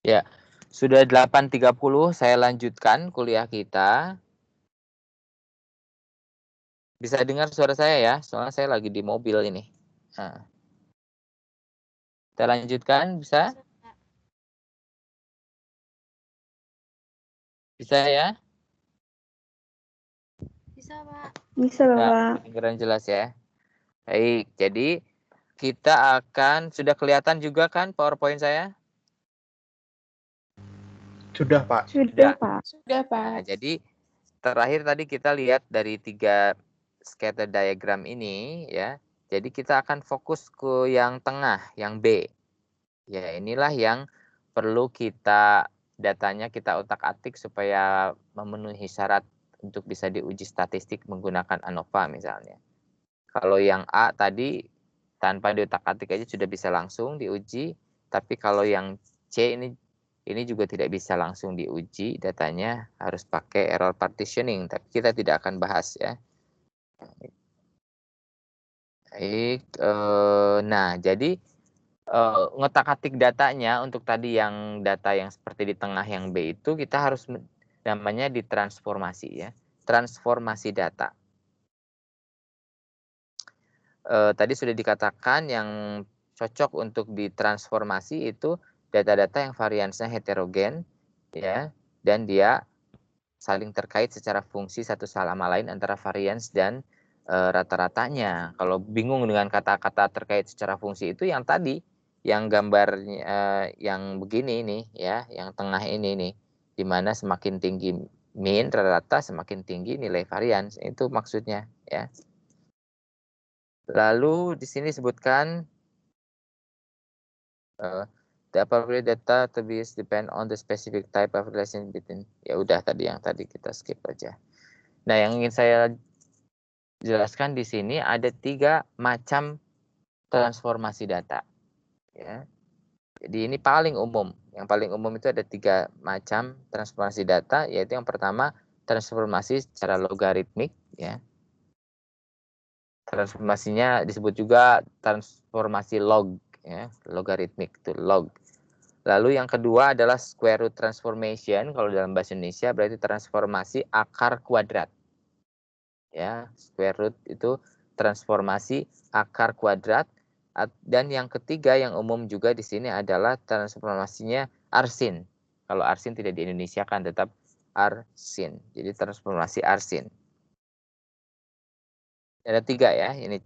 Ya, sudah 8.30 saya lanjutkan kuliah kita. Bisa dengar suara saya ya, soalnya saya lagi di mobil ini. Nah, kita lanjutkan, bisa? Bisa ya? Bisa, Pak. Bisa, Nah, Pak. kedengaran jelas ya. Baik, jadi kita akan, sudah kelihatan juga kan PowerPoint saya? Sudah, Pak. Sudah, Pak. Sudah, Nah, Pak. jadi terakhir tadi kita lihat dari 3 scatter diagram ini ya. Jadi kita akan fokus ke yang tengah, yang B. Ya, inilah yang perlu kita datanya kita otak-atik supaya memenuhi syarat untuk bisa diuji statistik menggunakan ANOVA misalnya. Kalau yang A tadi tanpa diotak-atik aja sudah bisa langsung diuji, tapi kalau yang C ini juga tidak bisa langsung diuji, datanya harus pakai error partitioning, tapi kita tidak akan bahas ya. Baik, nah jadi ngotak-atik datanya untuk tadi yang data yang seperti di tengah yang B itu kita harus namanya ditransformasi ya, transformasi data. Tadi sudah dikatakan yang cocok untuk ditransformasi itu data-data yang variansnya heterogen ya, dan dia saling terkait secara fungsi satu sama lain antara varians dan rata-ratanya. Kalau bingung dengan kata-kata terkait secara fungsi itu yang tadi, yang gambarnya yang begini nih ya, yang tengah ini nih, di mana semakin tinggi mean rata-rata semakin tinggi nilai varians, itu maksudnya ya. Lalu di sini disebutkan the appropriate data to be depend on the specific type of relation between. Ya udah tadi yang tadi kita skip aja. Nah, yang ingin saya jelaskan di sini ada 3 macam transformasi data. Ya. Jadi ini paling umum. Yang paling umum itu ada 3 macam transformasi data, yaitu yang pertama transformasi secara logaritmik. Ya. Transformasinya disebut juga transformasi log. Ya. Logaritmik itu log. Lalu yang kedua adalah square root transformation. Kalau dalam bahasa Indonesia berarti transformasi akar kuadrat. Ya, square root itu transformasi akar kuadrat. Dan yang ketiga yang umum juga di sini adalah transformasinya arsin. Kalau arsin tidak di Indonesia kan tetap arsin. Jadi transformasi arsin. Ada 3 ya. Ini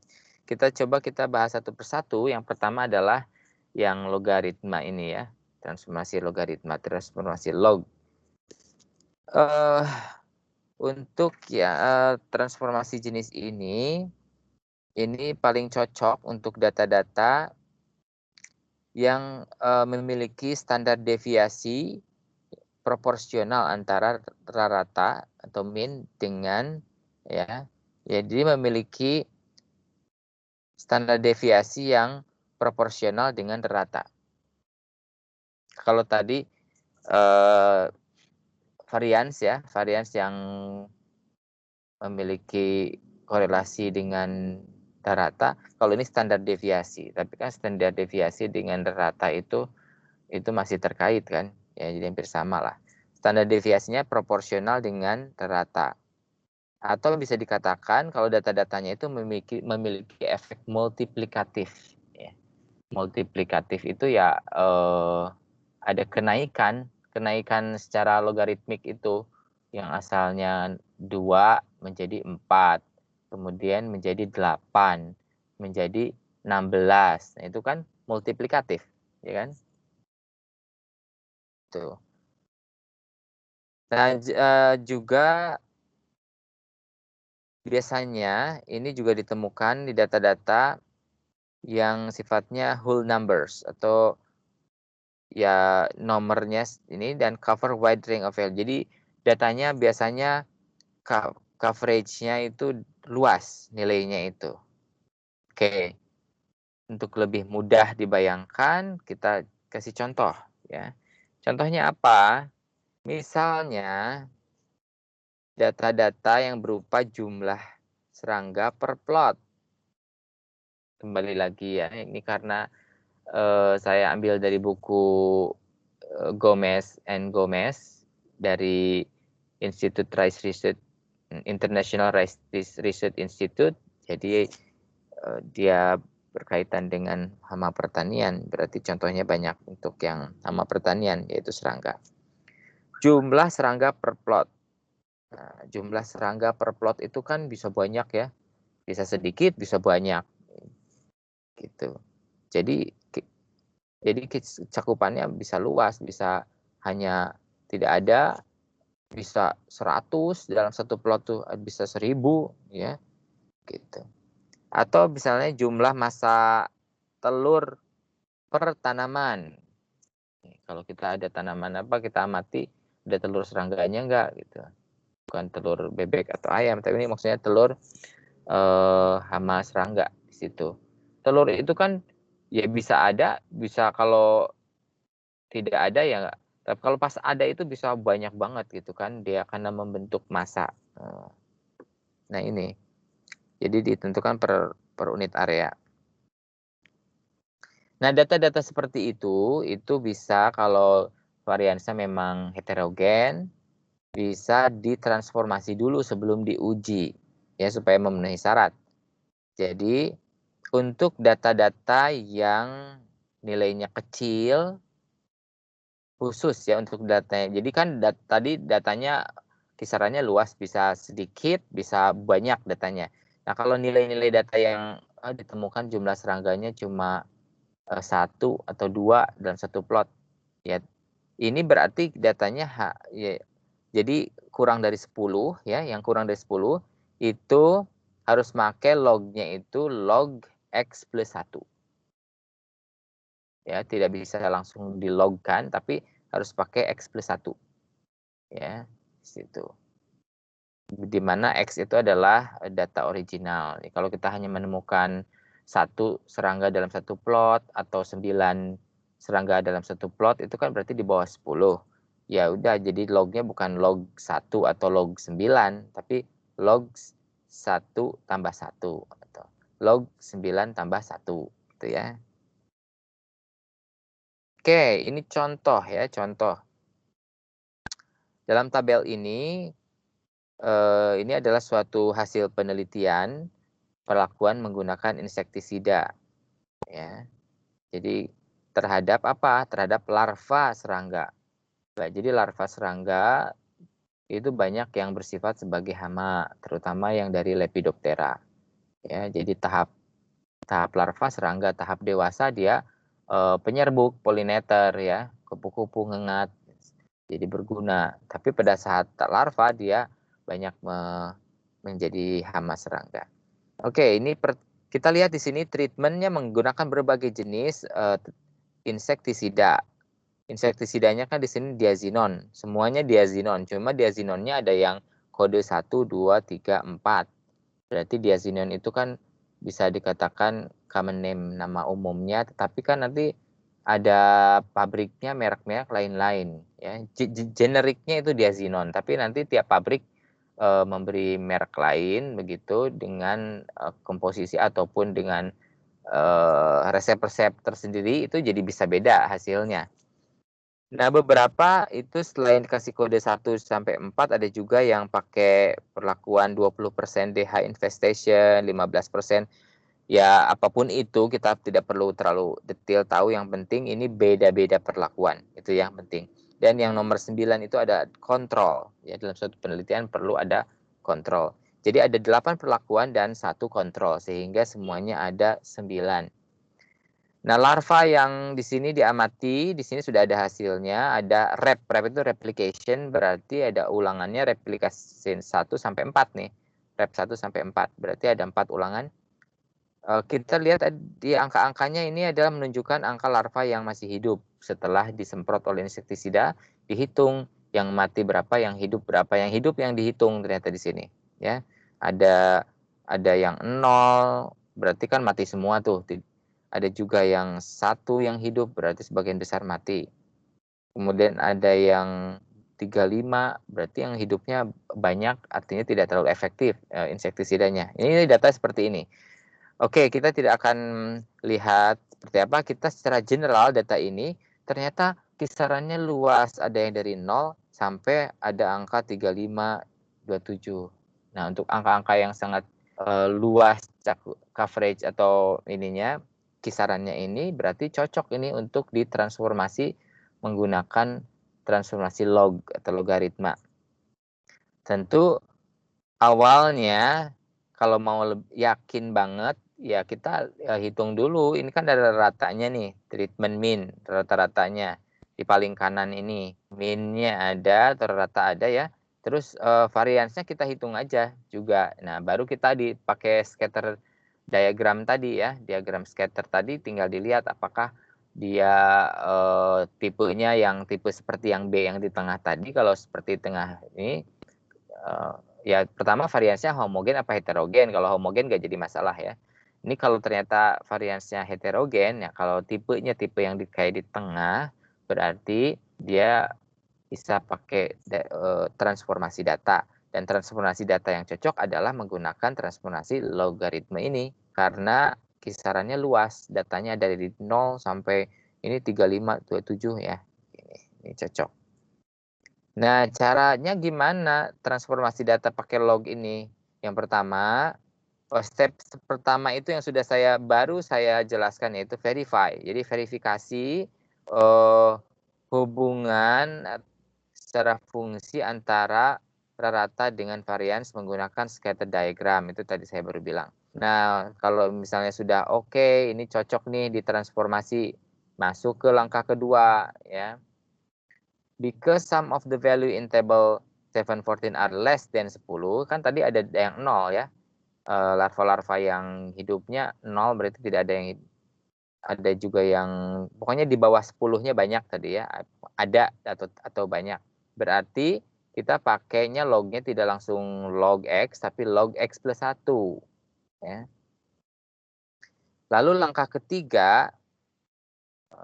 kita bahas satu persatu. Yang pertama adalah yang logaritma ini ya. Transformasi logaritma, transformasi log. Untuk ya transformasi jenis ini paling cocok untuk data-data yang memiliki standar deviasi proporsional antara rata atau mean dengan ya. Jadi memiliki standar deviasi yang proporsional dengan rata. Kalau tadi varians yang memiliki korelasi dengan rata. Kalau ini standar deviasi, tapi kan standar deviasi dengan rata itu masih terkait kan, ya jadi hampir sama lah. Standar deviasinya proporsional dengan rata. Atau bisa dikatakan kalau data-datanya itu memiliki efek multiplikatif. Ya. Multiplikatif itu ya ada kenaikan secara logaritmik itu yang asalnya 2 menjadi 4, kemudian menjadi 8, menjadi 16. Nah, itu kan multiplikatif, ya kan? Tuh. Nah, juga biasanya ini juga ditemukan di data-data yang sifatnya whole numbers atau ya nomornya ini dan cover wide range of value. Jadi datanya biasanya coverage-nya itu luas nilainya itu. Oke. Untuk lebih mudah dibayangkan, kita kasih contoh ya. Contohnya apa? Misalnya data-data yang berupa jumlah serangga per plot. Kembali lagi ya, ini karena saya ambil dari buku Gomez dari International Rice Research Institute. Jadi dia berkaitan dengan hama pertanian, berarti contohnya banyak untuk yang hama pertanian, yaitu serangga. Jumlah serangga per plot. Nah, jumlah serangga per plot itu kan bisa banyak ya, bisa sedikit, bisa banyak, gitu. Jadi cakupannya bisa luas, bisa hanya tidak ada, bisa 100 dalam satu plot tuh, bisa 1000 ya, gitu. Atau misalnya jumlah masa telur per tanaman. Kalau kita ada tanaman apa, kita amati ada telur serangganya enggak gitu. Bukan telur bebek atau ayam, tapi ini maksudnya telur hama serangga di situ. Telur itu kan ya bisa ada, bisa kalau tidak ada ya enggak. Tapi kalau pas ada itu bisa banyak banget gitu kan, dia karena membentuk massa. Nah ini, jadi ditentukan per unit area. Nah, data-data seperti itu bisa kalau variansnya memang heterogen, bisa ditransformasi dulu sebelum diuji, ya supaya memenuhi syarat. Jadi, untuk data-data yang nilainya kecil, khusus ya untuk datanya. Jadi kan tadi datanya kisarannya luas, bisa sedikit, bisa banyak datanya. Nah, kalau nilai-nilai data yang ditemukan jumlah serangganya cuma 1 atau 2 dalam satu plot, ya ini berarti datanya ya, jadi kurang dari 10 ya, yang kurang dari 10 itu harus pakai lognya itu log X plus 1. Ya, tidak bisa langsung dilogkan, tapi harus pakai X plus 1. Ya, situ. Di mana X itu adalah data original. Kalau kita hanya menemukan 1 serangga dalam satu plot atau 9 serangga dalam satu plot, itu kan berarti di bawah 10. Ya udah, jadi lognya bukan log 1 atau log 9, tapi log 1 tambah 1 atau log 9 tambah 1 gitu ya. Oke, ini contoh ya, contoh. Dalam tabel ini adalah suatu hasil penelitian perlakuan menggunakan insektisida, ya. Jadi terhadap apa? Terhadap larva serangga. Jadi larva serangga itu banyak yang bersifat sebagai hama, terutama yang dari Lepidoptera. Ya, jadi tahap larva serangga, tahap dewasa dia penyerbuk, pollineter ya, kupu-kupu ngengat. Jadi berguna. Tapi pada saat larva dia banyak menjadi hama serangga. Oke, ini kita lihat di sini treatmentnya menggunakan berbagai jenis insektisida. Insektisidanya kan di sini diazinon, semuanya diazinon. Cuma diazinonnya ada yang kode 1, 2, 3, 4. Berarti diazinon itu kan bisa dikatakan common name, nama umumnya, tetapi kan nanti ada pabriknya, merek-merek lain-lain ya. Generiknya itu diazinon, tapi nanti tiap pabrik memberi merek lain begitu dengan komposisi ataupun dengan resep-resep tersendiri, itu jadi bisa beda hasilnya. Nah, beberapa itu selain kasih kode 1 sampai 4 ada juga yang pakai perlakuan 20% DH infestation, 15%. Ya, apapun itu kita tidak perlu terlalu detail tahu, yang penting ini beda-beda perlakuan. Itu yang penting. Dan yang nomor 9 itu ada kontrol. Ya, dalam suatu penelitian perlu ada kontrol. Jadi ada 8 perlakuan dan 1 kontrol, sehingga semuanya ada 9. Nah, larva yang di sini diamati, di sini sudah ada hasilnya, ada rep itu replication, berarti ada ulangannya replikasi 1 sampai 4 nih. Rep 1 sampai 4, berarti ada 4 ulangan. Kita lihat di angka-angkanya ini adalah menunjukkan angka larva yang masih hidup. Setelah disemprot oleh insektisida, dihitung yang mati berapa, yang hidup berapa. Yang hidup yang dihitung ternyata di sini, ya. Ada yang 0, berarti kan mati semua tuh. Ada juga yang 1 yang hidup, berarti sebagian besar mati. Kemudian ada yang 35, berarti yang hidupnya banyak, artinya tidak terlalu efektif insektisidanya. Ini data seperti ini. Oke, kita tidak akan lihat seperti apa, kita secara general data ini ternyata kisarannya luas, ada yang dari 0 sampai ada angka 35, 27. Nah, untuk angka-angka yang sangat luas coverage atau ininya, kisarannya ini berarti cocok ini untuk ditransformasi menggunakan transformasi log atau logaritma. Tentu awalnya kalau mau yakin banget ya kita hitung dulu, ini kan ada ratanya nih, treatment mean, rata-ratanya di paling kanan ini. Mean-nya ada atau rata ada ya. Terus variansnya kita hitung aja juga. Nah, baru kita dipakai scatter diagram tadi ya, diagram scatter tadi tinggal dilihat apakah dia tipenya yang tipe seperti yang B yang di tengah tadi. Kalau seperti tengah ini ya pertama variansnya homogen apa heterogen. Kalau homogen nggak jadi masalah ya. Ini kalau ternyata variansnya heterogen ya, kalau tipenya tipe yang kayak di tengah, berarti dia bisa pakai transformasi data. Dan transformasi data yang cocok adalah menggunakan transformasi logaritma ini karena kisarannya luas, datanya dari 0 sampai ini 35, 27 ya. Ini cocok. Nah, caranya gimana transformasi data pakai log ini? Yang pertama, step pertama itu yang baru saya jelaskan, yaitu verify. Jadi verifikasi hubungan secara fungsi antara rata dengan varians menggunakan scatter diagram. Itu tadi saya baru bilang. Nah, kalau misalnya sudah oke, ini cocok nih ditransformasi, masuk ke langkah kedua ya. Because sum of the value in table 714 are less than 10, kan tadi ada yang 0 ya. Larva-larva yang hidupnya 0 berarti tidak ada yang ada juga yang pokoknya di bawah 10-nya banyak tadi ya. Ada atau banyak. Berarti kita pakainya lognya tidak langsung log X tapi log X plus 1 ya. Lalu langkah ketiga,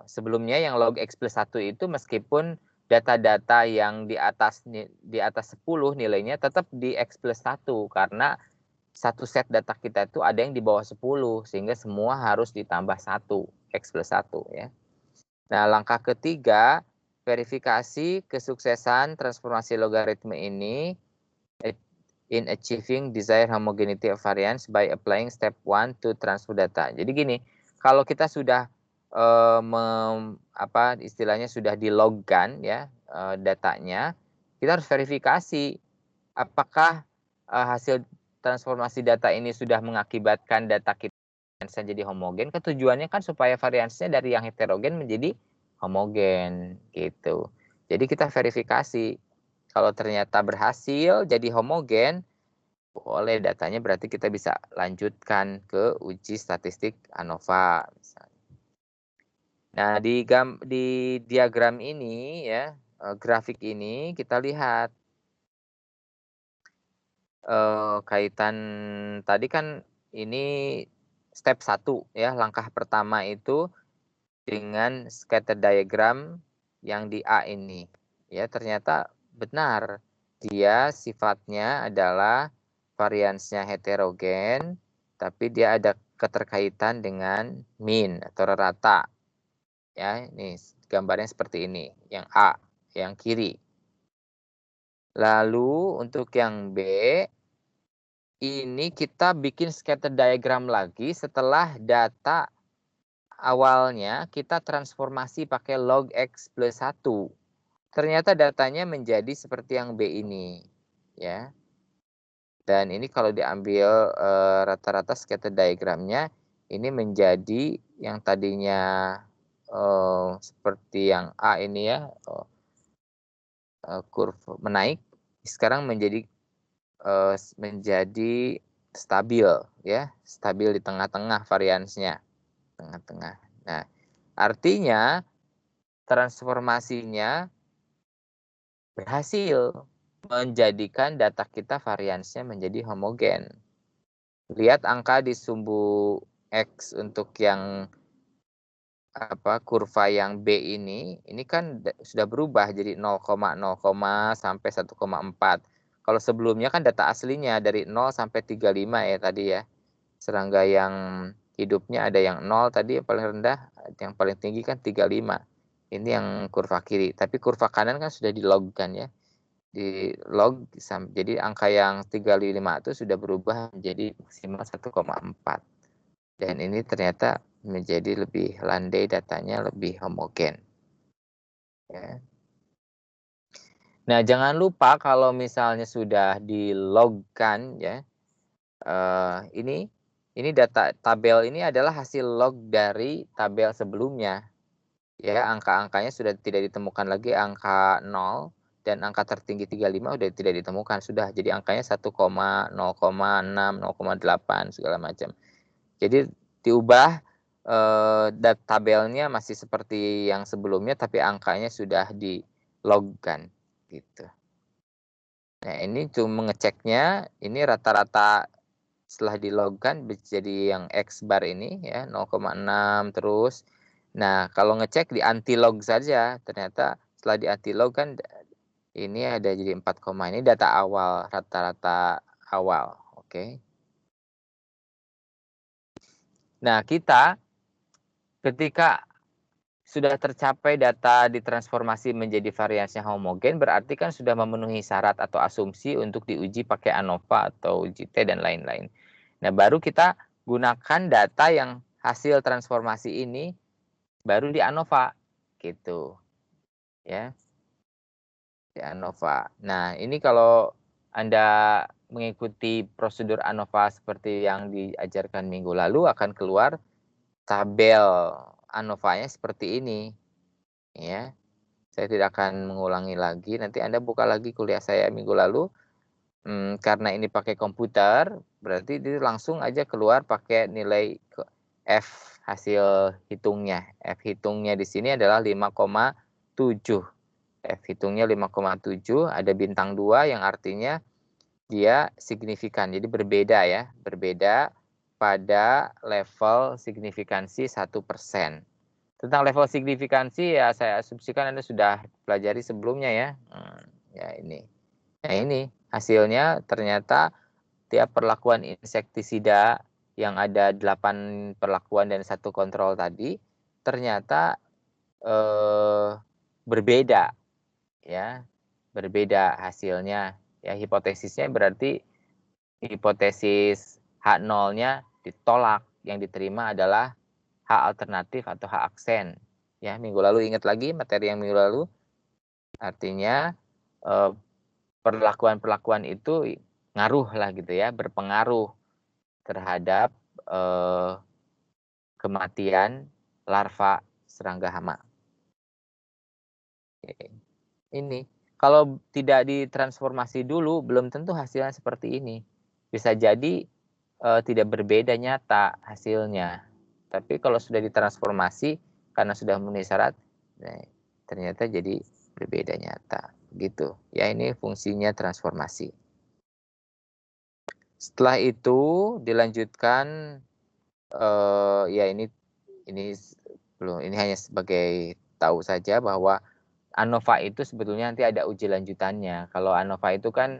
sebelumnya yang log X plus 1 itu meskipun data-data yang di atas 10 nilainya tetap di X plus 1 karena satu set data kita itu ada yang di bawah 10 sehingga semua harus ditambah 1 X plus 1 ya. Nah, langkah ketiga, verifikasi kesuksesan transformasi logaritma ini in achieving desired homogeneity of variance by applying step 1 to transfer data. Jadi gini, kalau kita sudah istilahnya sudah dilogkan ya datanya, kita harus verifikasi apakah hasil transformasi data ini sudah mengakibatkan data kita jadi homogen. Tujuannya kan supaya variansnya dari yang heterogen menjadi homogen gitu. Jadi kita verifikasi kalau ternyata berhasil jadi homogen, boleh datanya berarti kita bisa lanjutkan ke uji statistik ANOVA misalnya. Nah, di diagram ini ya, grafik ini kita lihat kaitan tadi kan ini step 1 ya, langkah pertama itu dengan scatter diagram yang di A ini. Ya, ternyata benar. Dia sifatnya adalah variansnya heterogen, tapi dia ada keterkaitan dengan mean atau rata. Ya, ini gambarnya seperti ini, yang A, yang kiri. Lalu untuk yang B, ini kita bikin scatter diagram lagi setelah data awalnya kita transformasi pakai log X plus 1. Ternyata datanya menjadi seperti yang B ini. Ya. Dan ini kalau diambil rata-rata scatter diagramnya, ini menjadi yang tadinya seperti yang A ini ya, kurva menaik, sekarang menjadi stabil ya, stabil di tengah-tengah variansnya, tengah-tengah. Nah, artinya transformasinya berhasil menjadikan data kita variansnya menjadi homogen. Lihat angka di sumbu X untuk yang kurva yang B ini kan sudah berubah jadi 0, sampai 1,4. Kalau sebelumnya kan data aslinya dari 0 sampai 35 ya tadi ya. Serangga yang hidupnya ada yang 0 tadi yang paling rendah, yang paling tinggi kan 35. Ini yang kurva kiri, tapi kurva kanan kan sudah dilogkan ya. Di log jadi angka yang 35 itu sudah berubah menjadi maksimal 1,4. Dan ini ternyata menjadi lebih landai, datanya lebih homogen. Ya. Nah, jangan lupa kalau misalnya sudah dilogkan ya, ini data tabel ini adalah hasil log dari tabel sebelumnya. Ya, angka-angkanya sudah tidak ditemukan lagi angka 0 dan angka tertinggi 35 udah tidak ditemukan sudah. Jadi angkanya 1, 0,6, 0,8 segala macam. Jadi diubah tabelnya masih seperti yang sebelumnya tapi angkanya sudah dilogkan gitu. Nah, ini cuma mengeceknya, ini rata-rata setelah dilogkan jadi yang X bar ini ya 0,6 terus. Nah, kalau ngecek di anti-log saja, ternyata setelah di anti-log kan ini ada jadi 4, ini data awal, rata-rata awal. Oke. Nah, kita ketika sudah tercapai data ditransformasi menjadi variasinya homogen, berarti kan sudah memenuhi syarat atau asumsi untuk diuji pakai ANOVA atau uji T dan lain-lain. Nah, baru kita gunakan data yang hasil transformasi ini baru di ANOVA gitu. Ya. Di ANOVA. Nah, ini kalau Anda mengikuti prosedur ANOVA seperti yang diajarkan minggu lalu akan keluar tabel ANOVA-nya seperti ini. Ya. Saya tidak akan mengulangi lagi. Nanti Anda buka lagi kuliah saya minggu lalu. Karena ini pakai komputer, berarti dia langsung aja keluar pakai nilai F hasil hitungnya. F hitungnya di sini adalah 5,7. F hitungnya 5,7, ada bintang 2 yang artinya dia signifikan. Jadi berbeda ya, berbeda pada level signifikansi 1%. Tentang level signifikansi ya saya asumsikan Anda sudah pelajari sebelumnya ya. Ya ini. Nah ini hasilnya ternyata tiap perlakuan insektisida yang ada 8 perlakuan dan 1 kontrol tadi ternyata berbeda ya. Berbeda hasilnya. Ya hipotesisnya berarti hipotesis H0-nya ditolak, yang diterima adalah H alternatif atau H aksen. Ya, minggu lalu ingat lagi materi yang minggu lalu. Artinya perlakuan-perlakuan itu ngaruh lah gitu ya, berpengaruh terhadap kematian larva serangga hama. Ini kalau tidak ditransformasi dulu belum tentu hasilnya seperti ini. Bisa jadi tidak berbeda nyata hasilnya. Tapi kalau sudah ditransformasi karena sudah memenuhi syarat, nah, ternyata jadi berbeda nyata. Gitu. Ya ini fungsinya transformasi. Setelah itu dilanjutkan ya ini belum, ini hanya sebagai tahu saja bahwa ANOVA itu sebetulnya nanti ada uji lanjutannya. Kalau ANOVA itu kan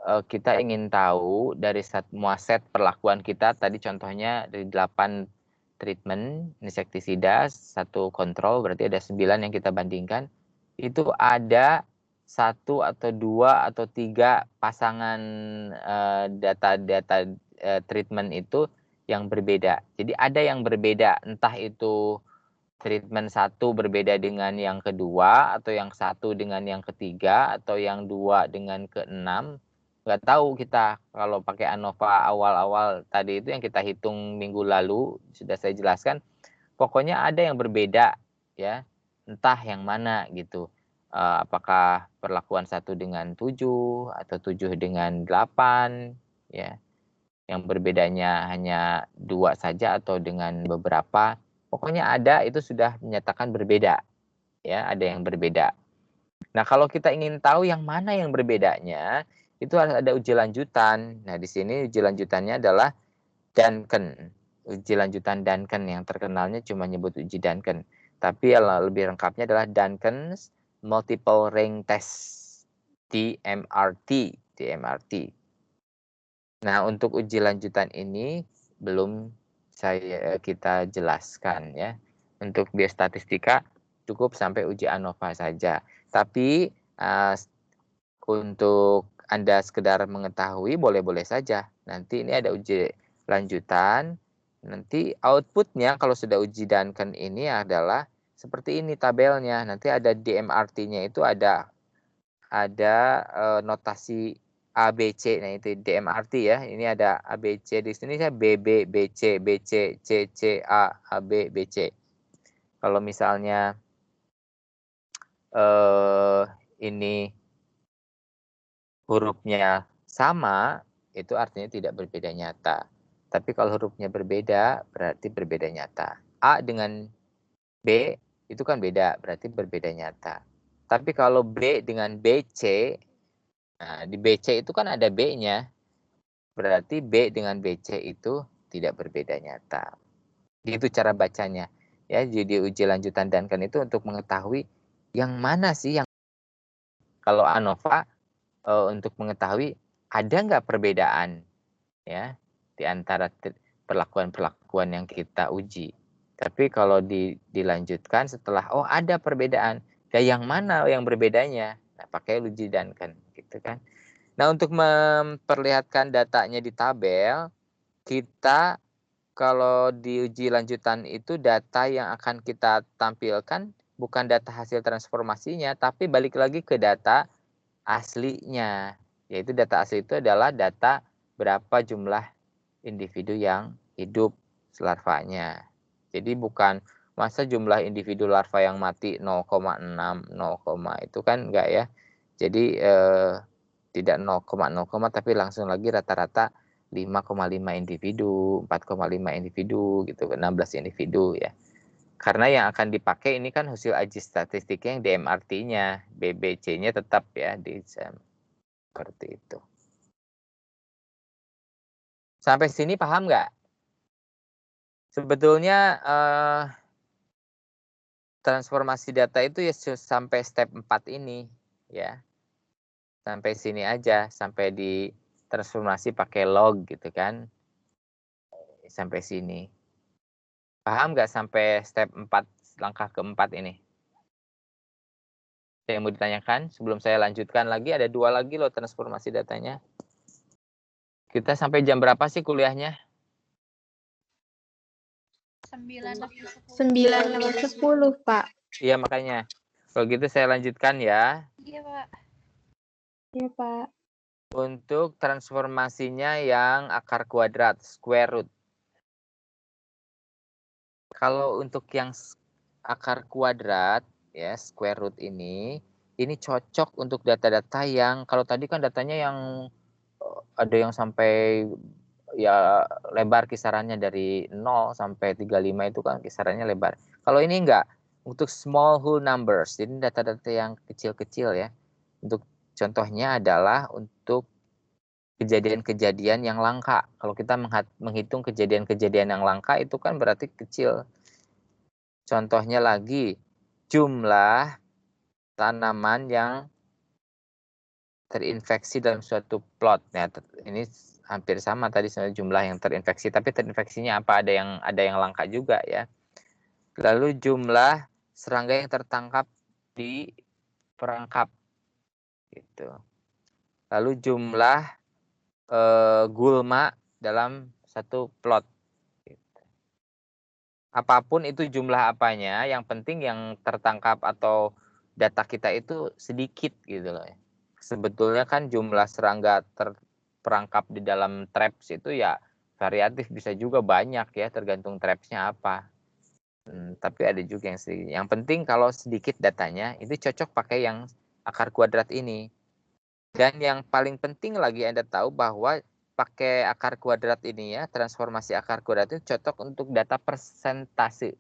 kita ingin tahu dari semua set perlakuan kita, tadi contohnya dari 8 treatment insektisida, 1 kontrol, berarti ada 9 yang kita bandingkan. Itu ada 1 atau 2 atau 3 pasangan data-data treatment itu yang berbeda. Jadi ada yang berbeda, entah itu treatment 1 berbeda dengan yang kedua, atau yang 1 dengan yang ketiga, atau yang 2 dengan ke-6. Nggak tahu kita kalau pakai ANOVA awal-awal tadi itu yang kita hitung minggu lalu, sudah saya jelaskan, pokoknya ada yang berbeda ya, entah yang mana gitu. Apakah perlakuan 1 dengan 7 atau 7 dengan 8 ya. Yang berbedanya hanya 2 saja atau dengan beberapa. Pokoknya ada itu sudah menyatakan berbeda. Ya, ada yang berbeda. Nah, kalau kita ingin tahu yang mana yang berbedanya, itu harus ada uji lanjutan. Nah, di sini uji lanjutannya adalah Duncan. Uji lanjutan Duncan yang terkenalnya cuma nyebut uji Duncan. Tapi lebih lengkapnya adalah Duncan's Multiple Ring Test. DMRT. DMRT. Nah, untuk uji lanjutan ini belum kita jelaskan ya. Untuk biostatistika cukup sampai uji ANOVA saja. Tapi untuk Anda sekedar mengetahui boleh-boleh saja. Nanti ini ada uji lanjutan. Nanti outputnya kalau sudah uji danken ini adalah seperti ini tabelnya. Nanti ada DMRT-nya itu ada notasi ABC. Nah itu DMRT ya. Ini ada ABC di sini saya BB, BC, BC, CC, A, AB, BC. Kalau misalnya ini hurufnya sama, itu artinya tidak berbeda nyata. Tapi kalau hurufnya berbeda, berarti berbeda nyata. A dengan B itu kan beda, berarti berbeda nyata. Tapi kalau B dengan BC, nah di BC itu kan ada B-nya, berarti B dengan BC itu tidak berbeda nyata. Itu cara bacanya. Ya, jadi uji lanjutan danken itu untuk mengetahui yang mana sih yang kalau ANOVA untuk mengetahui ada nggak perbedaan ya di antara perlakuan-perlakuan yang kita uji. Tapi kalau dilanjutkan setelah ada perbedaan, ya yang mana yang berbedanya? Nah, pakai uji danken gitu kan. Nah, untuk memperlihatkan datanya di tabel, kita kalau di uji lanjutan itu data yang akan kita tampilkan bukan data hasil transformasinya, tapi balik lagi ke data aslinya. Yaitu data asli itu adalah data berapa jumlah individu yang hidup larvanya. Jadi bukan masa jumlah individu larva yang mati 0,6, 0, itu kan enggak ya. Jadi tidak 0,0, tapi langsung lagi rata-rata 5,5 individu, 4,5 individu gitu, 16 individu ya. Karena yang akan dipakai ini kan hasil uji statistiknya yang DMRT-nya, BBC-nya tetap ya di seperti itu. Sampai sini paham nggak? Sebetulnya transformasi data itu ya sampai step 4 ini ya. Sampai sini aja, sampai di transformasi pakai log gitu kan. Sampai sini. Paham nggak sampai step 4, langkah keempat ini? Yang mau ditanyakan sebelum saya lanjutkan lagi, ada 2 lagi loh transformasi datanya. Kita sampai jam berapa sih kuliahnya? 9:10, Pak. Iya, makanya. Kalau gitu saya lanjutkan ya. Iya, Pak. Iya, Pak. Untuk transformasinya yang akar kuadrat, square root. Kalau untuk yang akar kuadrat, ya square root ini cocok untuk data-data yang, kalau tadi kan datanya yang ada yang sampai ya lebar kisarannya dari 0 sampai 35 itu kan kisarannya lebar. Kalau ini enggak, untuk small whole numbers, jadi data-data yang kecil-kecil ya. Untuk contohnya adalah untuk kejadian-kejadian yang langka. Kalau kita menghitung kejadian-kejadian yang langka itu kan berarti kecil. Contohnya lagi, jumlah tanaman yang terinfeksi dalam suatu plot. Nah, ini hampir sama tadi sama jumlah yang terinfeksi, tapi terinfeksinya apa? Ada yang langka juga ya. Lalu jumlah serangga yang tertangkap di perangkap gitu. Lalu jumlah gulma dalam satu plot. Gitu. Apapun itu jumlah apanya, yang penting yang tertangkap atau data kita itu sedikit gitu loh. Sebetulnya kan jumlah serangga terperangkap di dalam traps itu ya variatif, bisa juga banyak ya, tergantung trapsnya apa. Tapi ada juga yang sedikit. Yang penting kalau sedikit datanya itu cocok pakai yang akar kuadrat ini. Dan yang paling penting lagi Anda tahu bahwa pakai akar kuadrat ini ya, transformasi akar kuadrat itu cocok untuk data persentase.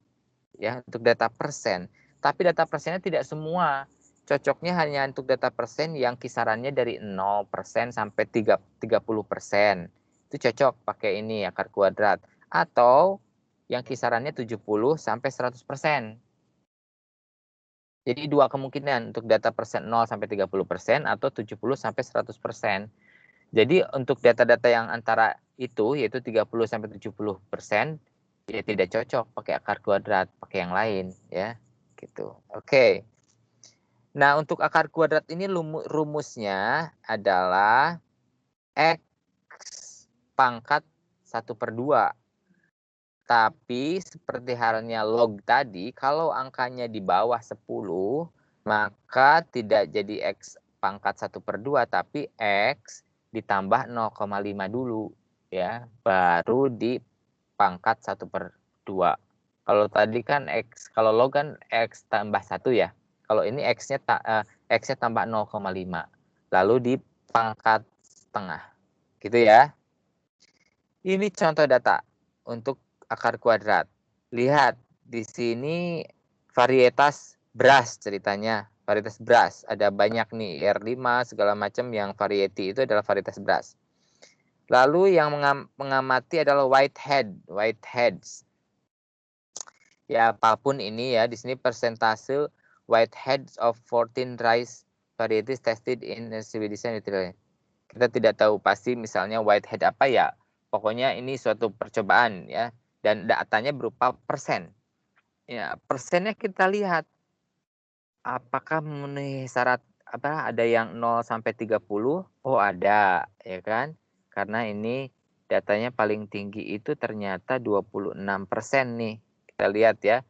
Ya, untuk data persen. Tapi data persennya tidak semua. Cocoknya hanya untuk data persen yang kisarannya dari 0% sampai 30%. Itu cocok pakai ini akar kuadrat. Atau yang kisarannya 70 sampai 100%. Jadi 2 kemungkinan untuk data persen 0 sampai 30% atau 70 sampai 100%. Jadi untuk data-data yang antara itu yaitu 30 sampai 70% ya tidak cocok pakai akar kuadrat, pakai yang lain ya. gitu. Oke. Nah, untuk akar kuadrat ini rumusnya adalah X pangkat 1/2. Tapi seperti halnya log tadi, kalau angkanya di bawah 10, maka tidak jadi X pangkat 1/2, tapi X ditambah 0,5 dulu, ya, baru di pangkat 1/2. Kalau tadi kan X, kalau log kan X tambah 1 ya. Kalau ini X-nya tambah 0,5. Lalu di pangkat setengah. Gitu ya. Ini contoh data untuk akar kuadrat. Lihat, di sini varietas beras ceritanya. Varietas beras. Ada banyak nih, R5, segala macam yang variety itu adalah varietas beras. Lalu yang mengamati adalah whiteheads. Ya, apapun ini ya, di sini persentase whiteheads of 14 rice varieties tested in Swedish Nutrition. Kita tidak tahu pasti misalnya whitehead apa ya. Pokoknya ini suatu percobaan ya, dan datanya berupa persen. Ya, persennya kita lihat apakah memenuhi syarat apa, ada yang 0 sampai 30? Oh, ada, ya kan? Karena ini datanya paling tinggi itu ternyata 26% nih. Kita lihat ya.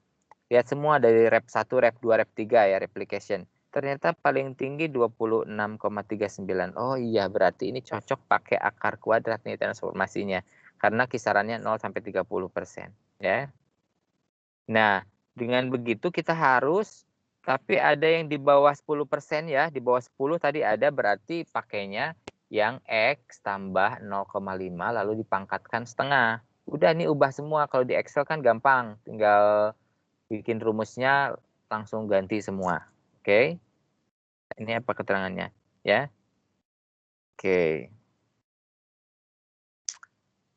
Lihat semua dari rep 1, rep 2, rep 3 ya, replication. Ternyata paling tinggi 26,39. Oh iya, berarti ini cocok pakai akar kuadrat nih transformasinya. Karena kisarannya 0 sampai 30%, ya. Nah, dengan begitu kita harus, tapi ada yang di bawah 10% ya, di bawah 10 tadi ada, berarti pakainya yang X tambah 0,5 lalu dipangkatkan setengah. Udah, ini ubah semua. Kalau di Excel kan gampang, tinggal bikin rumusnya langsung ganti semua. Oke. Ini apa keterangannya, ya. Oke.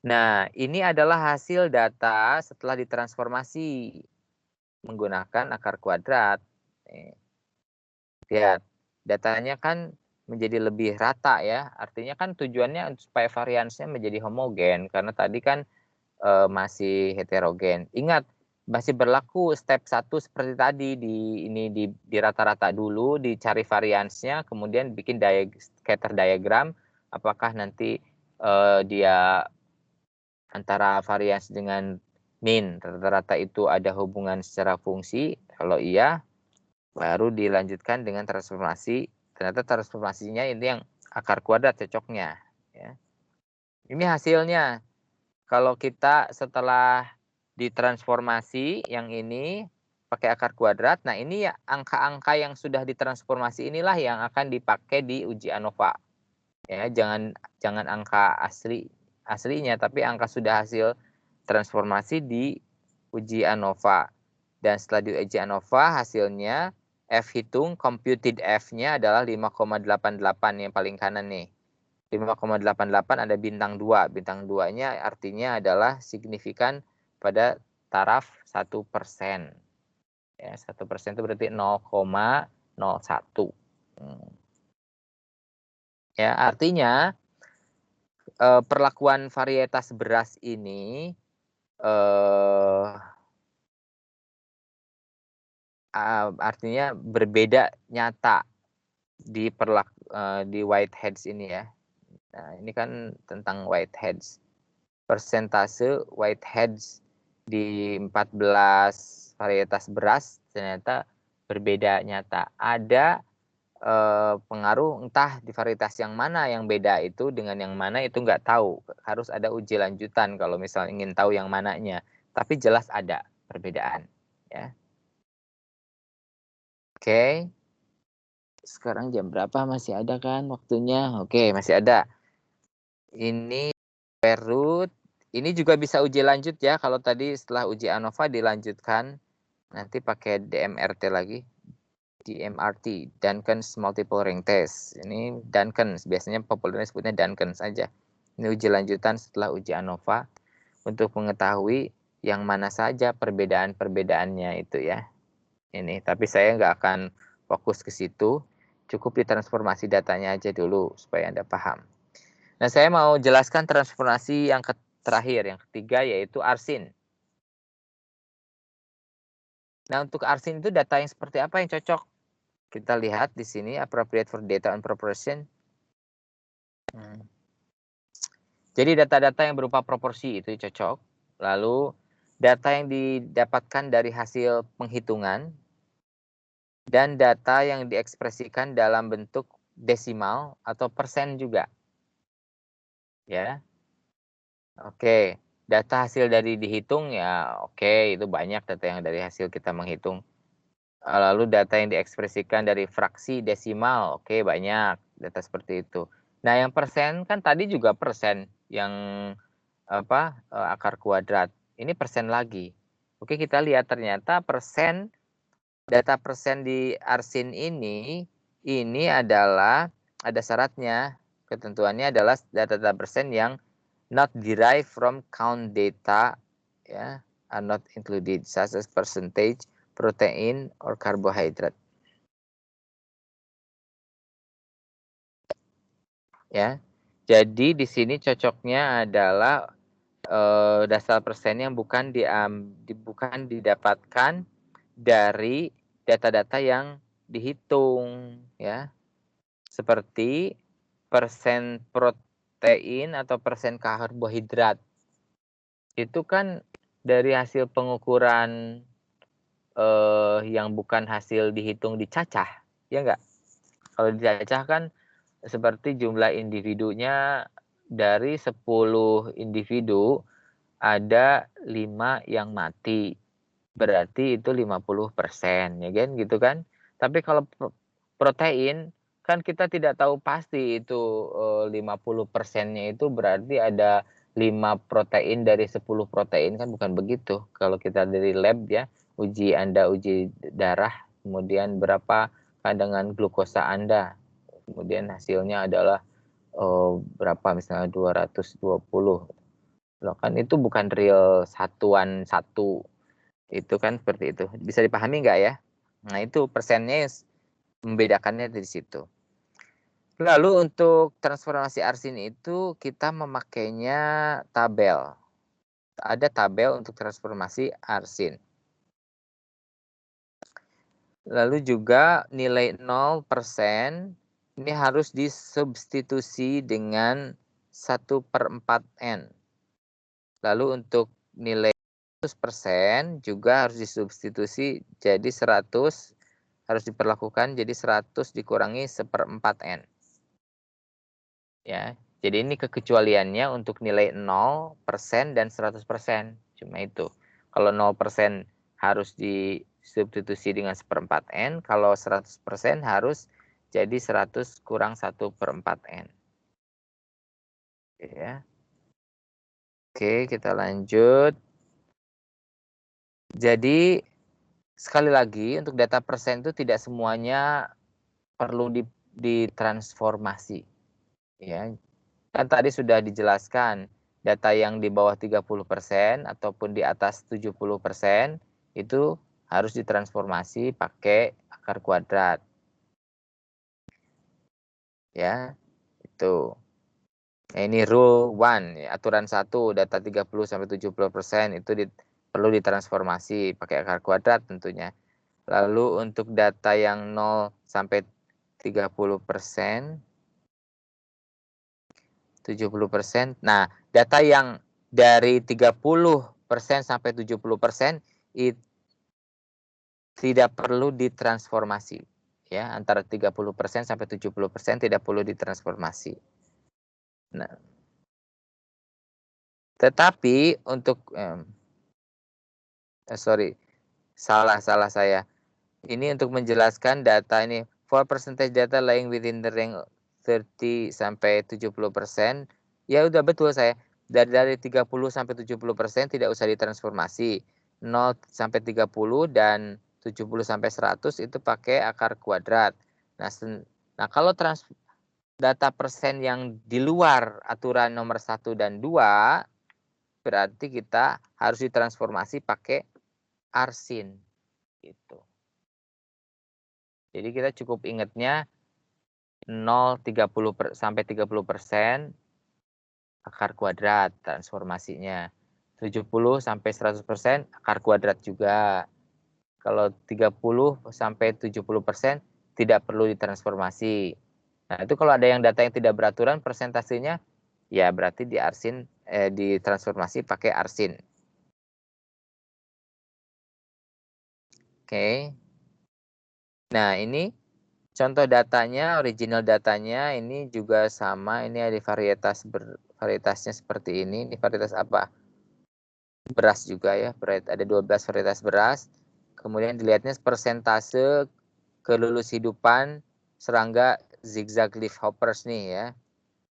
Nah, ini adalah hasil data setelah ditransformasi menggunakan akar kuadrat. Lihat, datanya kan menjadi lebih rata ya. Artinya kan tujuannya supaya variansnya menjadi homogen, karena tadi kan masih heterogen. Ingat, masih berlaku step 1 seperti tadi, di rata-rata dulu, dicari variansnya, kemudian bikin scatter diagram, apakah nanti dia antara varians dengan mean rata-rata itu ada hubungan secara fungsi. Kalau iya, baru dilanjutkan dengan transformasi. Ternyata transformasinya ini yang akar kuadrat cocoknya, ya. Ini hasilnya. Kalau kita setelah ditransformasi yang ini pakai akar kuadrat, nah ini ya angka-angka yang sudah ditransformasi inilah yang akan dipakai di uji ANOVA. Ya, jangan angka aslinya, tapi angka sudah hasil transformasi di uji ANOVA. Dan setelah di uji ANOVA hasilnya F hitung, computed F-nya adalah 5,88 yang paling kanan nih. 5,88 ada bintang 2. Bintang 2-nya artinya adalah signifikan pada taraf 1%. Ya, 1% itu berarti 0,01. Ya, artinya perlakuan varietas beras ini artinya berbeda nyata di whiteheads ini ya. Nah, ini kan tentang whiteheads. Persentase whiteheads di 14 varietas beras ternyata berbeda nyata. Ada pengaruh entah di varietas yang mana yang beda itu dengan yang mana itu nggak tahu. Harus ada uji lanjutan kalau misalnya ingin tahu yang mananya. Tapi jelas ada perbedaan. Ya. Oke. Sekarang jam berapa? Masih ada kan waktunya? Oke, masih ada. Ini square root. Ini juga bisa uji lanjut ya. Kalau tadi setelah uji ANOVA dilanjutkan. Nanti pakai DMRT lagi. DMRT, Duncan's Multiple Ring Test. Ini Duncan's, biasanya populernya sebutnya Duncan's saja. Ini uji lanjutan setelah uji ANOVA. Untuk mengetahui yang mana saja perbedaan-perbedaannya itu ya. Ini, tapi saya nggak akan fokus ke situ. Cukup ditransformasi datanya aja dulu supaya Anda paham. Nah, saya mau jelaskan transformasi yang terakhir, yang ketiga, yaitu arsin. Nah, untuk arsin itu data yang seperti apa yang cocok? Kita lihat di sini appropriate for data and proportion. Jadi data-data yang berupa proporsi itu cocok. Lalu data yang didapatkan dari hasil penghitungan dan data yang diekspresikan dalam bentuk desimal atau persen juga. Ya. Oke, data hasil dari dihitung ya oke, itu banyak data yang dari hasil kita menghitung. Lalu data yang diekspresikan dari fraksi desimal, oke banyak data seperti itu. Nah, yang persen kan tadi juga persen yang akar kuadrat. Ini persen lagi. Oke, kita lihat ternyata persen data persen di arsin ini adalah ada syaratnya. Ketentuannya adalah data persen yang not derived from count data, ya, are not included, such as percentage, protein, or carbohydrate. Ya, jadi di sini cocoknya adalah dasar persen yang bukan didapatkan dari data-data yang dihitung, ya, seperti persen protein atau persen karbohidrat. Itu kan dari hasil pengukuran yang bukan hasil dihitung dicacah, ya enggak? Kalau dicacah kan seperti jumlah individunya dari 10 individu ada 5 yang mati. Berarti itu 50%, ya kan gitu kan? Tapi kalau protein kan kita tidak tahu pasti itu 50%-nya itu berarti ada 5 protein dari 10 protein, kan bukan begitu. Kalau kita dari lab ya, uji darah, kemudian berapa kandungan glukosa Anda. Kemudian hasilnya adalah berapa misalnya 220. Loh, kan itu bukan real satuan satu. Itu kan seperti itu. Bisa dipahami nggak ya? Nah, itu persennya membedakannya dari situ. Lalu untuk transformasi arsin itu kita memakainya tabel. Ada tabel untuk transformasi arsin. Lalu juga nilai 0% ini harus disubstitusi dengan 1/4N. Lalu untuk nilai 100% juga harus disubstitusi jadi 100, harus diperlakukan jadi 100 dikurangi 1/4N. Ya, jadi ini kekecualiannya untuk nilai 0% dan 100%. Cuma itu. Kalau 0% harus disubstitusi dengan 1/4N, kalau 100% harus jadi 100 kurang 1/4N. Oke ya. Oke, kita lanjut. Jadi sekali lagi untuk data persen itu tidak semuanya perlu ditransformasi. Ya. Kan tadi sudah dijelaskan data yang di bawah 30% ataupun di atas 70% itu harus ditransformasi pakai akar kuadrat. Ya, itu. Nah, ini rule 1, aturan 1, data 30-70% itu perlu ditransformasi pakai akar kuadrat tentunya. Lalu untuk data yang 0 sampai 30%, 70%. Nah, data yang dari 30% sampai 70% itu tidak perlu ditransformasi. Ya, antara 30% sampai 70% tidak perlu ditransformasi. Nah, tetapi untuk salah saya. Ini untuk menjelaskan data ini, for percentage data lying within the range 30 sampai 70%, ya udah betul saya. Dari 30 sampai 70% tidak usah ditransformasi. 0 sampai 30 dan 70 sampai 100 itu pakai akar kuadrat. Nah, kalau data persen yang di luar aturan nomor 1 dan 2, berarti kita harus ditransformasi pakai arsin. Gitu. Jadi kita cukup ingatnya 0 sampai 30% akar kuadrat transformasinya. 70 sampai 100% akar kuadrat juga. Kalau 30 sampai 70% tidak perlu ditransformasi. Nah, itu kalau ada yang data yang tidak beraturan persentasenya, ya berarti ditransformasi pakai arsin. Oke. Nah, ini contoh datanya, original datanya ini juga sama. Ini ada varietasnya seperti ini. Ini varietas apa? Beras juga ya. Ada 12 varietas beras. Kemudian dilihatnya persentase kelulus hidupan serangga zigzag leafhoppers nih ya.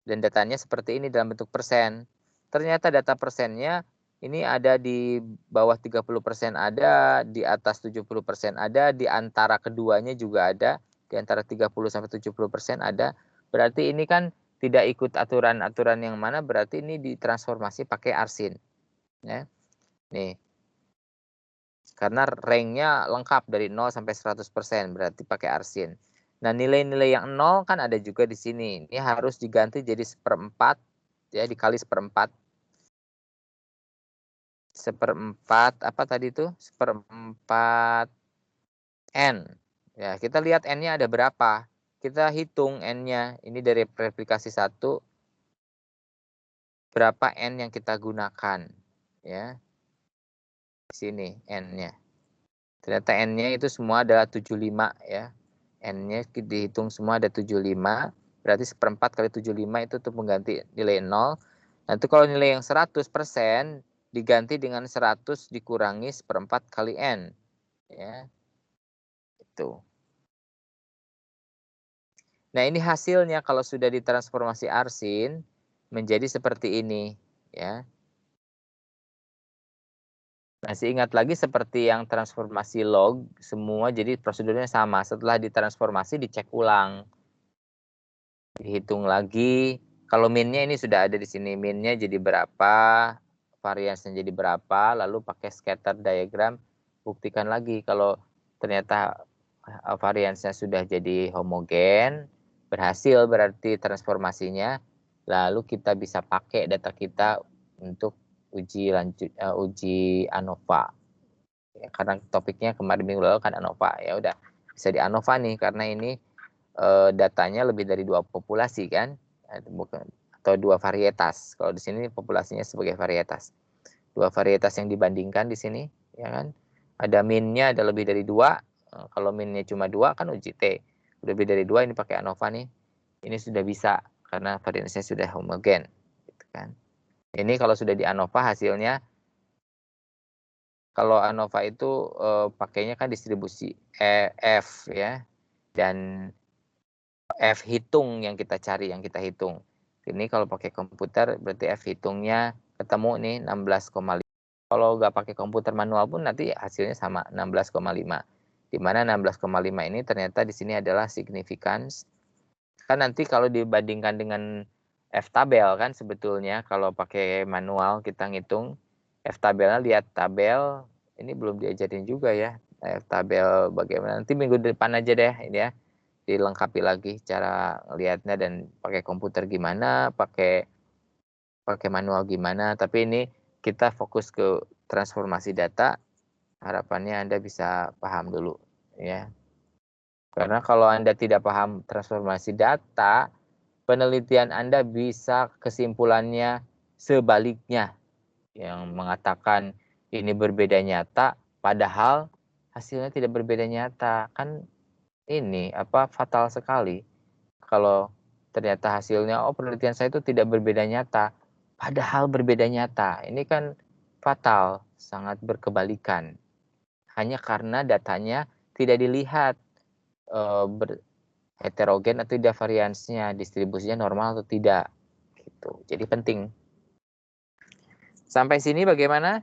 Dan datanya seperti ini dalam bentuk persen. Ternyata data persennya ini ada di bawah 30% ada, di atas 70% ada, di antara keduanya juga ada, di antara 30 sampai 70% ada. Berarti ini kan tidak ikut aturan-aturan yang mana, berarti ini ditransformasi pakai arsin. Ya. Nih. Karena ranknya lengkap dari 0 sampai 100%, berarti pakai arsin. Nah, nilai-nilai yang 0 kan ada juga di sini. Ini harus diganti jadi 1/4, ya, dikali 1/4. 1/4 apa tadi itu? 1/4 N. Ya, kita lihat N-nya ada berapa. Kita hitung N-nya. Ini dari replikasi 1. Berapa N yang kita gunakan. Ya. Di sini N-nya. Ternyata N-nya itu semua adalah 75 ya. N-nya dihitung semua ada 75. Berarti 1/4 kali 75 itu untuk mengganti nilai 0. Nanti kalau nilai yang 100% diganti dengan 100 dikurangi 1/4 kali N. Ya. Itu. Nah, ini hasilnya kalau sudah ditransformasi arsin menjadi seperti ini. Ya. Masih ingat lagi seperti yang transformasi log, semua jadi prosedurnya sama. Setelah ditransformasi dicek ulang. Dihitung lagi. Kalau minnya ini sudah ada di sini. Minnya jadi berapa, variansnya jadi berapa, lalu pakai scatter diagram buktikan lagi kalau ternyata variansnya sudah jadi homogen, berhasil berarti transformasinya, lalu kita bisa pakai data kita untuk uji ANOVA. Ya, karena topiknya kemarin minggu lalu kan ANOVA, ya udah bisa di ANOVA nih karena ini datanya lebih dari 2 populasi kan, atau 2 varietas. Kalau di sini populasinya sebagai varietas. 2 varietas yang dibandingkan di sini, ya kan? Ada minnya ada lebih dari 2. Kalau minnya cuma 2 kan uji T. Lebih dari 2 ini pakai ANOVA nih. Ini sudah bisa karena variansnya sudah homogen, gitu kan. Ini kalau sudah di ANOVA hasilnya, kalau ANOVA itu pakainya kan distribusi F ya. Dan F hitung yang kita cari, yang kita hitung. Ini kalau pakai komputer berarti F hitungnya ketemu nih 16,5. Kalau nggak pakai komputer manual pun nanti hasilnya sama 16,5. Di mana 16,5 ini ternyata di sini adalah significance. Kan nanti kalau dibandingkan dengan F tabel kan sebetulnya kalau pakai manual kita ngitung F tabelnya, lihat tabel ini belum diajarin juga ya. F tabel bagaimana, nanti minggu depan aja deh ini ya, dilengkapi lagi cara lihatnya dan pakai komputer gimana, pakai manual gimana. Tapi ini kita fokus ke transformasi data, harapannya Anda bisa paham dulu ya. Karena kalau Anda tidak paham transformasi data, penelitian Anda bisa kesimpulannya sebaliknya, yang mengatakan ini berbeda nyata, padahal hasilnya tidak berbeda nyata. Kan ini fatal sekali kalau ternyata hasilnya penelitian saya itu tidak berbeda nyata, padahal berbeda nyata. Ini kan fatal, sangat berkebalikan. Hanya karena datanya tidak dilihat heterogen atau tidak variansnya, distribusinya normal atau tidak. Gitu. Jadi penting. Sampai sini bagaimana?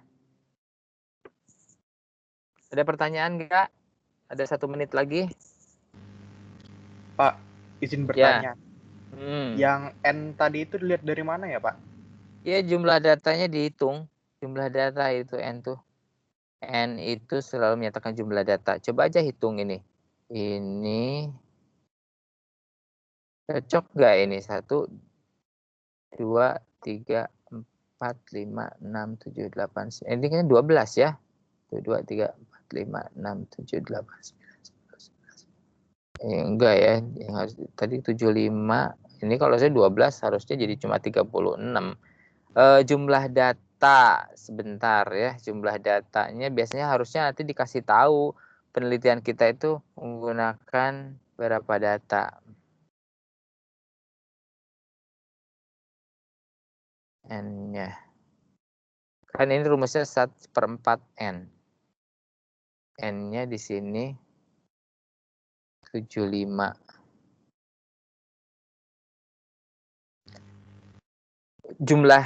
Ada pertanyaan nggak? Ada 1 menit lagi. Pak, izin Ya. bertanya. Yang N tadi itu dilihat dari mana ya, Pak? Ya, jumlah datanya dihitung. Jumlah data itu N tuh. N itu selalu menyatakan jumlah data. Coba aja hitung ini. Ini cocok nggak ini? 1, 2, 3, 4, 5, 6, 7, 8. Ini kan 12 ya. 1, 2, 3, 4. 5, 6, 7, 8, 9, 10, 11. Enggak ya, yang harus tadi 75. Ini kalau saya 12 harusnya jadi cuma 36. Jumlah data sebentar ya, jumlah datanya biasanya harusnya nanti dikasih tahu penelitian kita itu menggunakan berapa data. N-nya. Kan ini rumusnya 1/4 N. N-nya di sini 75. Jumlah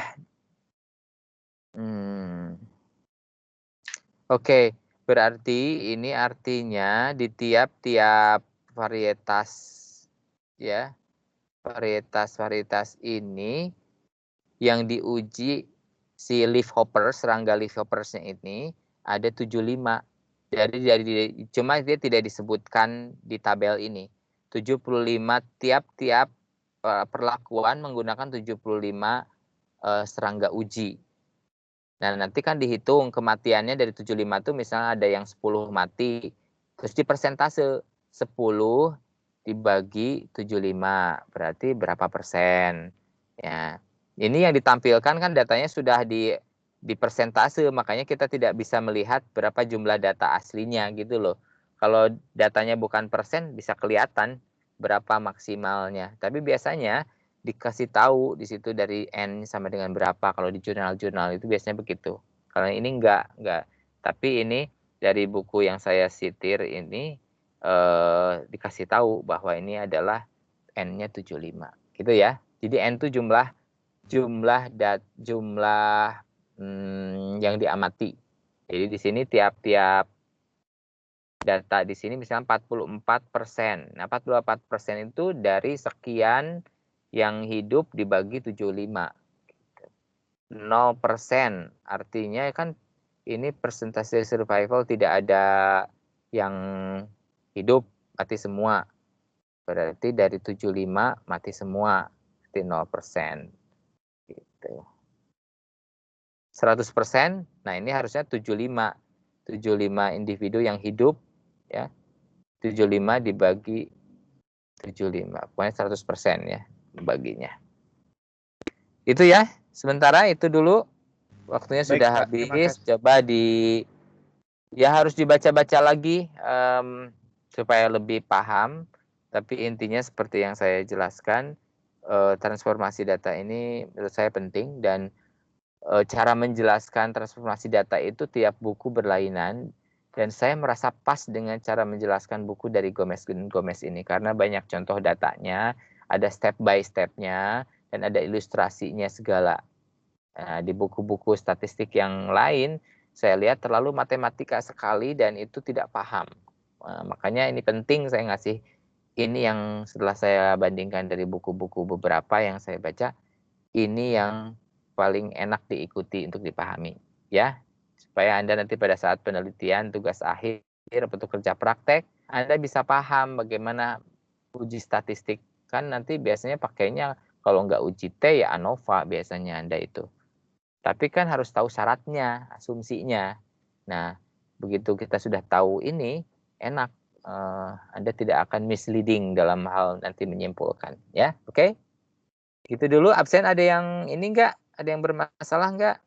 Oke, berarti ini artinya di tiap-tiap varietas ya, varietas ini yang diuji si leafhopper, serangga leafhoppersnya ini ada 75. Dari cuma dia tidak disebutkan di tabel ini. 75 tiap-tiap perlakuan menggunakan 75 serangga uji. Nah, nanti kan dihitung kematiannya dari 75 itu misalnya ada yang 10 mati. Terus di persentase 10 dibagi 75. Berarti berapa persen? Ya. Ini yang ditampilkan kan datanya sudah di persentase, makanya kita tidak bisa melihat berapa jumlah data aslinya gitu loh. Kalau datanya bukan persen bisa kelihatan berapa maksimalnya. Tapi biasanya dikasih tahu di situ dari N sama dengan berapa. Kalau di jurnal-jurnal itu biasanya begitu. Kalau ini enggak. Tapi ini dari buku yang saya sitir ini dikasih tahu bahwa ini adalah N-nya 75. Gitu ya. Jadi N itu jumlah yang diamati. Jadi di sini tiap-tiap data di sini misalnya 44%. Nah, 44% itu dari sekian yang hidup dibagi 75. 0%. Artinya kan ini persentase survival tidak ada yang hidup, mati semua. Berarti dari 75 mati semua. Berarti 0%. Gitu. 100%, nah ini harusnya 75 individu yang hidup ya. 75 dibagi 75. Pokoknya 100% ya baginya. Itu ya. Sementara itu dulu waktunya Baik, sudah Pak, habis. Coba harus dibaca-baca lagi supaya lebih paham. Tapi intinya seperti yang saya jelaskan, transformasi data ini menurut saya penting dan cara menjelaskan transformasi data itu tiap buku berlainan dan saya merasa pas dengan cara menjelaskan buku dari Gomez ini karena banyak contoh datanya, ada step by step-nya dan ada ilustrasinya segala. Nah, di buku-buku statistik yang lain saya lihat terlalu matematika sekali dan itu tidak paham. Makanya ini penting saya ngasih ini yang setelah saya bandingkan dari buku-buku beberapa yang saya baca, ini yang paling enak diikuti untuk dipahami ya, supaya Anda nanti pada saat penelitian tugas akhir atau kerja praktek Anda bisa paham bagaimana uji statistik. Kan nanti biasanya pakainya kalau nggak uji T ya ANOVA biasanya Anda itu, tapi kan harus tahu syaratnya, asumsinya. Nah, begitu kita sudah tahu ini enak, Anda tidak akan misleading dalam hal nanti menyimpulkan ya. Oke? Gitu dulu. Absen ada yang ini enggak? Ada yang bermasalah enggak?